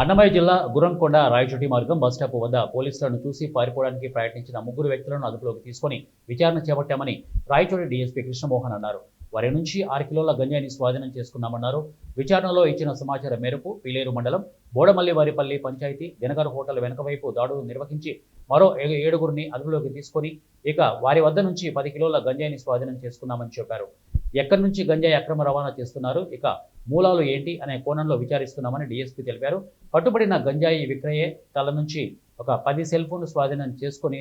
అన్నమయ్య జిల్లా గుర్రంకొండ రాయచోటి మార్గం బస్టాప్ వద్ద పోలీసులను చూసి పారిపోవడానికి ప్రయత్నించిన ముగ్గురు వ్యక్తులను అదుపులోకి తీసుకుని విచారణ చేపట్టామని రాయచోటి డీఎస్పీ కృష్ణమోహన్ అన్నారు. వారి నుంచి 6 కిలోల గంజాయిని స్వాధీనం చేసుకున్నామన్నారు. విచారణలో ఇచ్చిన సమాచారం మేరకు పీలేరు మండలం బోడమల్లివారిపల్లి పంచాయతీ దినకర్ హోటల్ వెనుక వైపు దాడులు నిర్వహించి మరో 7గురిని అదుపులోకి తీసుకుని వారి వద్ద నుంచి 10 కిలోల గంజాయిని స్వాధీనం చేసుకున్నామని చెప్పారు. ఎక్కడి నుంచి గంజాయి అక్రమ రవాణా చేస్తున్నారు, మూలాలు ఏంటి అనే కోణంలో విచారిస్తున్నామని డీఎస్పీ తెలిపారు. పట్టుబడిన గంజాయి విక్రయే తల నుంచి 10 సెల్ ఫోన్లు స్వాధీనం చేసుకుని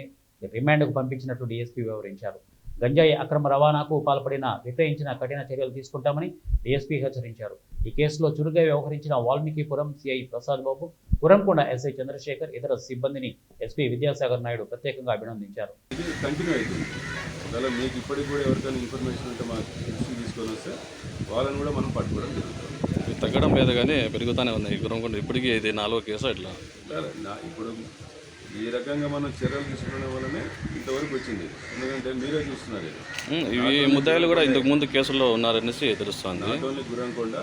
రిమాండ్కు పంపించినట్లు డీఎస్పీ వివరించారు. గంజాయి అక్రమ రవాణాకు పాల్పడిన విక్రయించిన కఠిన చర్యలు తీసుకుంటామని డీఎస్పీ హెచ్చరించారు. ఈ కేసులో చురుగ్గా వ్యవహరించిన వాల్మీకిపురం సిఐ ప్రసాద్ బాబు, గుర్రంకొండ ఎస్ఐ చంద్రశేఖర్, ఇతర సిబ్బందిని ఎస్పీ విద్యాసాగర్ నాయుడు ప్రత్యేకంగా అభినందించారు. మీకు ఇప్పటికి కూడా ఎవరికైనా ఇన్ఫర్మేషన్ ఉంటే మాకు తీసుకొని వస్తే వాళ్ళని కూడా మనం పట్టుకోవడం జరుగుతుంది. తగ్గడం లేదు కానీ పెరుగుతూనే ఉన్నాయి. గుర్రంకొండ ఇప్పటికీ ఇది 4వ కేసు ఇట్లా. ఇప్పుడు ఈ రకంగా మనం చర్యలు తీసుకోవడం వల్లనే ఇంతవరకు వచ్చింది. ఎందుకంటే మీరే చూస్తున్నారు, ఇవి ముద్దాయిలు కూడా ఇంతకు ముందు కేసుల్లో ఉన్నారనేసి తెలుస్తుంది. నాట్ ఓన్లీ గుర్రంకొండ,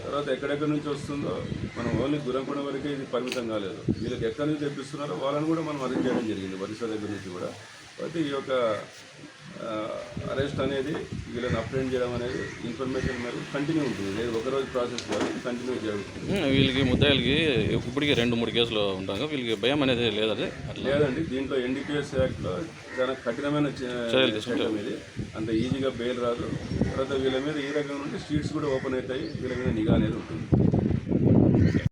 తర్వాత ఎక్కడెక్కడి నుంచి వస్తుందో మనం ఓన్లీ గుర్రంకొండ వరకే ఇది పరిమితం కాలేదు. వీళ్ళకి ఎక్కడి నుంచి తెప్పిస్తున్నారో వాళ్ళని కూడా మనం అరెస్ట్ చేయడం జరిగింది, ఒరిస్సా దగ్గర నుంచి కూడా. అయితే ఈ యొక్క అరెస్ట్ అనేది వీళ్ళని అప్డేట్ చేయడం అనేది ఇన్ఫర్మేషన్ మేరకు కంటిన్యూ ఉంటుంది. లేదు ఒకరోజు ప్రాసెస్ కాదు, కంటిన్యూ జరుగుతుంది. వీళ్ళకి ముద్దాయిలకి ఇప్పటికీ 2-3 కేసులు ఉంటాయి. వీళ్ళకి భయం అనేది లేదండి? లేదండి, దీంట్లో ఎన్డీపీఎస్ యాక్ట్లో చాలా కఠినమైన చట్టం ఇది. అంత ఈజీగా బెయిల్ రాదు. తర్వాత వీళ్ళ మీద ఈ రకంగా ఉంటే స్ట్రీట్స్ కూడా ఓపెన్ అవుతాయి, వీళ్ళ మీద నిఘా అనేది ఉంటుంది.